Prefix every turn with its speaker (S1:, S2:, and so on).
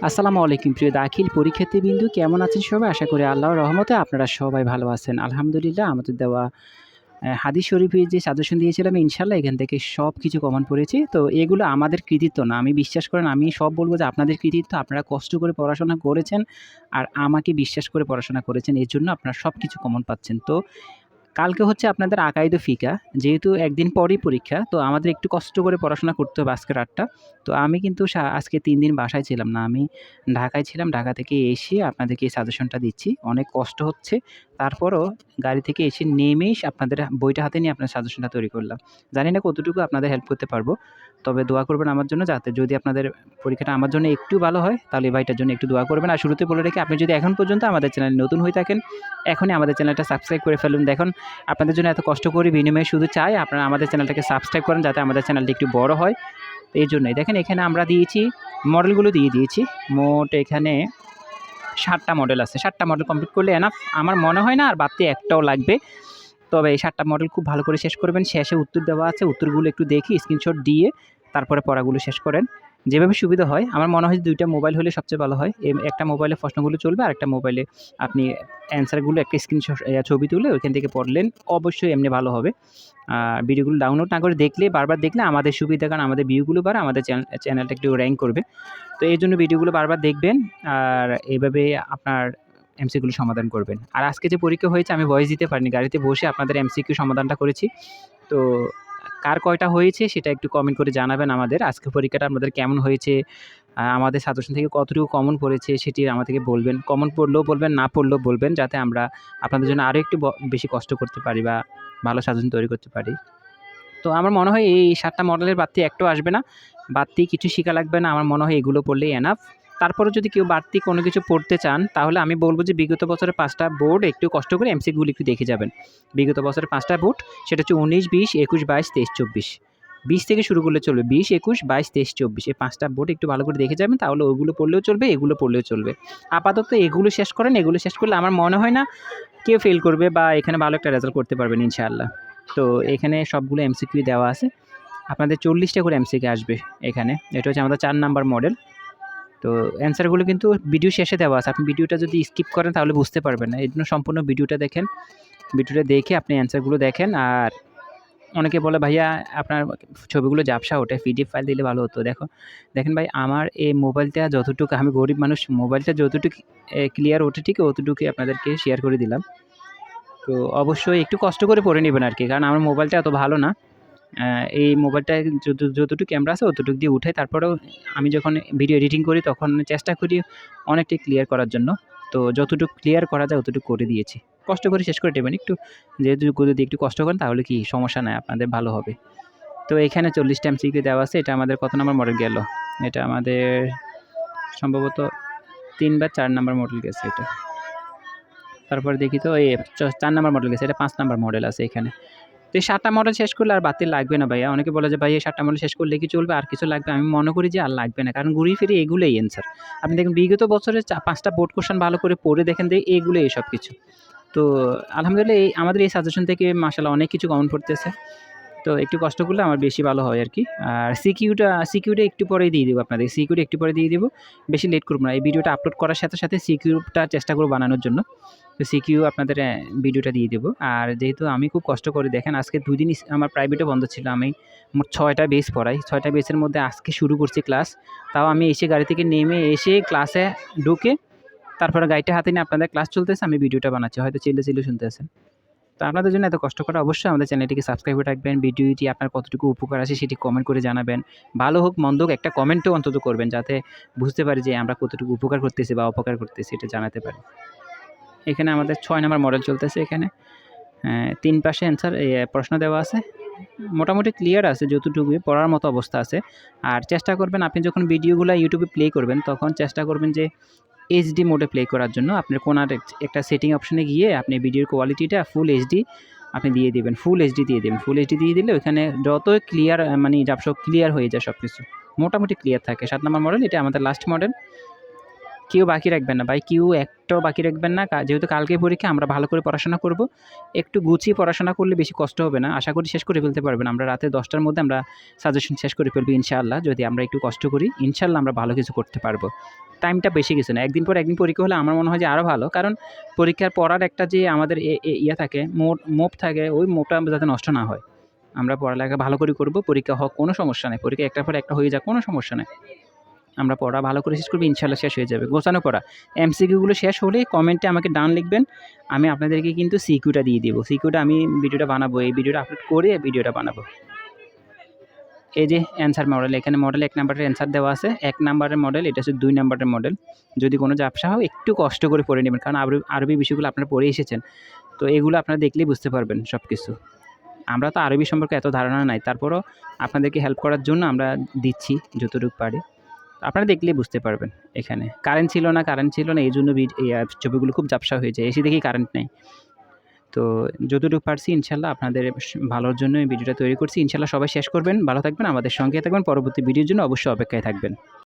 S1: আসসালামু আলাইকুম প্রিয় দাখিল পরীক্ষার্থীবৃন্দু, কেমন আছেন সবাই? আশা করি আল্লাহর রহমতে আপনারা সবাই ভালো আছেন। আলহামদুলিল্লাহ, আমাদের দেওয়া হাদিস শরীফের যে সাজেশন দিয়েছিলাম ইনশাআল্লাহ এখান থেকে সবকিছু কমন পড়েছি। তো এগুলো আমাদের কৃতিত্ব না। আমি বিশ্বাস করেন আমি সব বলব যে আপনাদের কৃতিত্ব। আপনারা কষ্ট করে পড়াশোনা করেছেন আর আমাকে বিশ্বাস করে পড়াশোনা করেছেন। এজন্য আপনারা সবকিছু কমন পাচ্ছেন। তো কালকে হচ্ছে আপনাদের আকাইদ ও ফিকা। যেহেতু একদিন পরেই পরীক্ষা, তো আমাদের একটু কষ্ট করে পড়াশোনা করতে হবে আজকে রাতটা। তো আমি কিন্তু আজকে ৩ দিন বাসায় ছিলাম না। আমি ঢাকায় ছিলাম। ঢাকা থেকে এসে আপনাদেরকে এই সাজেশনটা দিচ্ছি। অনেক কষ্ট হচ্ছে। তারপরও গাড়ি থেকে এসে নেমেই আপনাদের বইটা হাতে নিয়ে আপনার সাজেশনটা তৈরি করলাম। জানি না কতটুকু আপনাদের হেল্প করতে পারবো। তবে দোয়া করবেন আমার জন্য, যাতে যদি আপনাদের পরীক্ষাটা আমার জন্য একটু ভালো হয়, তাহলে এই ভাইটার জন্য একটু দোয়া করবেন। আর শুরুতে বলে রাখি, আপনি যদি এখন পর্যন্ত আমাদের চ্যানেলে নতুন হয়ে থাকেন, এখনই আমাদের চ্যানেলটা সাবস্ক্রাইব করে ফেলুন। দেখুন, আপনাদের জন্য এত কষ্ট করি, বিনিময়ে শুধু চাই আপনারা আমাদের চ্যানেলটাকে সাবস্ক্রাইব করেন, যাতে আমাদের চ্যানেলটা একটু বড় হয়। এই জন্যই দেখেন এখানে আমরা দিয়েছি, মডেলগুলো দিয়ে দিয়েছি। মোট এখানে 7টা মডেল আছে। 7টা মডেল কমপ্লিট করলে এনাফ। আমার মনে হয় না আর বাড়তি একটাও লাগবে। তবে এই 7টা মডেল খুব ভালো করে শেষ করবেন। শেষে উত্তর দেওয়া আছে, উত্তরগুলো একটু দেখি স্ক্রিনশট দিয়ে তারপরে পড়াগুলো শেষ করেন। যেভাবে সুবিধা হয়। আমার মনে হয় ২টা মোবাইল হলে সবচেয়ে ভালো হয়। একটা মোবাইলে প্রশ্নগুলো চলবে, আরেকটা মোবাইলে আপনি অ্যান্সারগুলো একটা স্ক্রিনশট ছবি তুলে ওইখান থেকে পড়লেন। অবশ্যই এমনি ভালো হবে। ভিডিওগুলো ডাউনলোড না করে দেখলে, বারবার দেখলে আমাদের সুবিধা, কারণ আমাদের ভিউগুলো বাড়ে, আমাদের চ্যানেলটা একটু র্যাঙ্ক করবে। তো এইজন্য ভিডিওগুলো বারবার দেখবেন আর এভাবে আপনার এমসিকিউগুলো সমাধান করবেন। আর আজকে যে পরীক্ষা হয়েছে আমি ভয়েস দিতে পারিনি। গাড়িতে বসে আপনাদের এমসিকিউ সমাধানটা করেছি। তো কার কয়টা হয়েছে সেটা একটু কমেন্ট করে জানাবেন আমাদের। আজকের পরীক্ষাটা আপনাদের কেমন হয়েছে? আমাদের সাজেশন থেকে কতটুকু কমন পড়েছে সেটি আমাদেরকে বলবেন। কমন পড়লেও বলবেন, না পড়লেও বলবেন, যাতে আমরা আপনাদের জন্য আরও একটু বেশি কষ্ট করতে পারি বা ভালো সাজেশন তৈরি করতে পারি। তো আমার মনে হয় এই 7টা মডেলের বাড়তি একটাও আসবে না। বাড়তি কিছু শিখা লাগবে না। আমার মনে হয় এগুলো পড়লেই এনাফ। তারপরেও যদি কেউ বাড়তি কোনো কিছু পড়তে চান, তাহলে আমি বলব যে বিগত বছরের 5টা বোর্ড একটু কষ্ট করে এমসিকিউগুলো একটু দেখে যাবেন। বিগত বছরের 5টা বোর্ড, সেটা হচ্ছে 19, 20, 21, 22, 23, 24। 20 থেকে শুরু করলে চলবে। 20, 21, 22, 23, 24 এই 5টা বোর্ড একটু ভালো করে দেখে যাবেন, তাহলে ওগুলো পড়লেও চলবে, এগুলো পড়লেও চলবে। আপাতত এগুলো শেষ করেন। এগুলো শেষ করলে আমার মনে হয় না কেউ ফেল করবে বা এখানে ভালো একটা রেজাল্ট করতে পারবেন ইনশাআল্লাহ। তো এখানে সবগুলো এমসিকিউ দেওয়া আছে। আপনাদের 40টা করে এমসিকিউ আসবে এখানে। এটা হচ্ছে আমাদের 4 নাম্বার মডেল। তো অ্যান্সারগুলো কিন্তু ভিডিও শেষে দেওয়া আছে। আপনি ভিডিওটা যদি স্কিপ করেন তাহলে বুঝতে পারবেন না। এজন্য সম্পূর্ণ ভিডিওটা দেখেন। ভিডিওটা দেখে আপনি অ্যান্সারগুলো দেখেন। আর অনেকে বলে, ভাইয়া আপনার ছবিগুলো ঝাপসা ওঠে, পিডিএফ ফাইল দিলে ভালো হতো। দেখেন ভাই, আমার এই মোবাইলটা যতটুকু, আমি গরিব মানুষ, মোবাইলটা যতটুকু ক্লিয়ার ওঠে ঠিক অতটুকুই আপনাদেরকে শেয়ার করে দিলাম। তো অবশ্যই একটু কষ্ট করে পড়ে নেবেন আরকি। কারণ আমার মোবাইলটা এত ভালো না। এই মোবাইলটায় যতটুকু ক্যামেরা আছে অতটুকু দিয়ে উঠাই। তারপরেও আমি যখন ভিডিও এডিটিং করি তখন চেষ্টা করি অনেকটাই ক্লিয়ার করার জন্য। তো যতটুকু ক্লিয়ার করা যায় অতটুকু করে দিয়েছি। কষ্ট করে শেষ করে দেবেন। একটু যেহেতু যদি একটু কষ্ট করেন তাহলে কি সমস্যা নাই, আপনাদের ভালো হবে। তো এখানে 40টা এমসিকিউ দেওয়া আছে। এটা আমাদের কত নাম্বার মডেল গেল? এটা আমাদের সম্ভবত ৩ বা ৪ নাম্বার মডেল গেছে এটা। তারপরে দেখি তো এই ৪ নাম্বার মডেল গেছে। এটা ৫ নাম্বার মডেল আছে এখানে। তো এই 7টা মডেল শেষ করলে আর বাড়তি লাগবে না ভাইয়া। অনেকে বলে যে, "ভাই এই 7টা মডেল শেষ করলে কি চলবে? আর কিছু লাগবে?" আমি মনে করি যে আর লাগবে না। কারণ ঘুরিয়ে ফিরিয়ে এগুলোই অ্যান্সার। আপনি দেখবেন বিগত বছরের ৫টা বোর্ড কোয়েশ্চেন ভালো করে পড়ে দেখেন যে এগুলোই সবকিছু। তো আলহামদুলিল্লাহ আমাদের এই সাজেশন থেকে মাশাআল্লাহ অনেক কিছু কমন পড়তেছে। তো একটু কষ্ট করলে আমার বেশি ভালো হয় আরকি। আর সিকিউটা একটু পরেই দিয়ে দিব আপনাদের। সিকিউটা একটু পরে দিয়ে দিব। বেশি লেট করব না। এই ভিডিওটা আপলোড করার সাথে, সাথে সিকিউটা চেষ্টা করব বানানোর জন্য। তো সিকিউ আপনাদের ভিডিওটা দিয়ে দেব। আর যেহেতু আমি খুব কষ্ট করে, দেখেন আজকে ২ দিন আমার প্রাইভেটও বন্ধ ছিল। আমি মোট ৬টা বেস পড়াই। ৬টা বেসের মধ্যে আজকে শুরু করছি ক্লাস। তাও আমি এসে গাড়ি থেকে নেমে এসে ক্লাসে ঢুকে তারপরে গাড়িটা হাতে নিয়ে আপনাদের ক্লাস চলতেছে, আমি ভিডিওটা বানাচ্ছি। হয়তো চিল্লে শুনতেছেন। তো আপনাদের জন্য এত কষ্ট করা, অবশ্যই আমাদের চ্যানেলটিকে সাবস্ক্রাইব করে রাখবেন। ভিডিওটি আপনার কতটুকু উপকার আসে সেটি কমেন্ট করে জানাবেন। ভালো হোক মন্দ হোক একটা কমেন্টও অন্তত করবেন, যাতে বুঝতে পারি যে আমরা কতটুকু উপকার করতেছি বা অপকার করতেছি, এটা জানাতে পারি। এখানে আমাদের ৬ নাম্বার মডেল চলতেছে এখানে। ৩ পাশে অ্যান্সার প্রশ্ন দেওয়া আছে। মোটামুটি ক্লিয়ার আছে, যতটুকুই পড়ার মতো অবস্থা আছে। আর চেষ্টা করবেন আপনি যখন ভিডিওগুলো ইউটিউবে প্লে করবেন তখন চেষ্টা করবেন যে এইচডি মোডে প্লে করার জন্য। আপনার কোনার একটা সেটিং অপশনে গিয়ে আপনি ভিডিওর কোয়ালিটিটা ফুল এইচডি আপনি দিয়ে দিবেন। ফুল এইচডি দিয়ে দিবেন। ফুল এইচডি দিয়ে দিলে ওইখানে যতই ক্লিয়ার মানে সব ক্লিয়ার হয়ে যায় সবকিছু। মোটামুটি ক্লিয়ার থাকে। ৭ নাম্বার মডেল, এটা আমাদের লাস্ট মডেল। কেউ বাকি রাখবেন না ভাই, কেউ একটাও বাকি রাখবেন না। যেহেতু কালকে পরীক্ষা, আমরা ভালো করে পড়াশোনা করব। একটু গুছিয়ে পড়াশোনা করলে বেশি কষ্ট হবে না। আশা করি শেষ করে ফেলতে পারবেন। আমরা রাতে 10টার মধ্যে আমরা সাজেশন শেষ করে ফেলবো ইনশাআল্লাহ। যদি আমরা একটু কষ্ট করি, ইনশাআল্লাহ আমরা ভালো কিছু করতে পারবো। টাইমটা বেশি কিছু না। একদিন পর একদিন পরীক্ষা হলে আমার মনে হয় যে আরও ভালো। কারণ পরীক্ষার পড়ার একটা যে আমাদের ইয়ে থাকে, মোপ থাকে, ওই মোপটা যাতে নষ্ট না হয়। আমরা পড়ালেখা ভালো করে করব। পরীক্ষা হোক, কোনো সমস্যা নাই। পরীক্ষা একটার পর একটা হয়ে যাক, কোনো সমস্যা নাই। আমরা পড়া ভালো করে শেষ করব, ইনশাআল্লাহ শেষ হয়ে যাবে। গোছানো পড়া। এমসিকিউগুলো শেষ হলেই কমেন্টে আমাকে ডান লিখবেন। আমি আপনাদেরকে কিন্তু সিকিউটা দিয়ে দিব। সিকিউটা আমি ভিডিওটা বানাবো। এই ভিডিওটা আপলোড করে ভিডিওটা বানাবো। এই যে অ্যান্সার মডেল, এখানে মডেল 1 নাম্বারের অ্যান্সার দেওয়া আছে। 1 নাম্বারের মডেল, এটা হচ্ছে 2 নাম্বারের মডেল। যদি কোনো ঝাপসা হয় একটু কষ্ট করে পড়ে নেবেন। কারণ আরবি বিষয়গুলো আপনারা পড়ে এসেছেন। তো এগুলো আপনারা দেখলেই বুঝতে পারবেন সবকিছু। আমরা তো আরবি সম্পর্কে এত ধারণা নাই। তারপরও আপনাদেরকে হেল্প করার জন্য আমরা দিচ্ছি যতটুকু পারি। আপনারা দেখলেই বুঝতে পারবেন এখানে। কারেন্ট ছিল না, এইজন্য ছবিগুলো খুব ঝাপসা হয়ে যায়। এসে দেখি কারেন্ট নেই। তো যতটুকু পারছি ইনশাআল্লাহ আপনাদের ভালোর জন্য এই ভিডিওটা তৈরি করছি। ইনশাআল্লাহ সবাই শেষ করবেন, ভালো থাকবেন, আমাদের সঙ্গে থাকবেন। পরবর্তী ভিডিওর জন্য অবশ্যই অপেক্ষায় থাকবেন।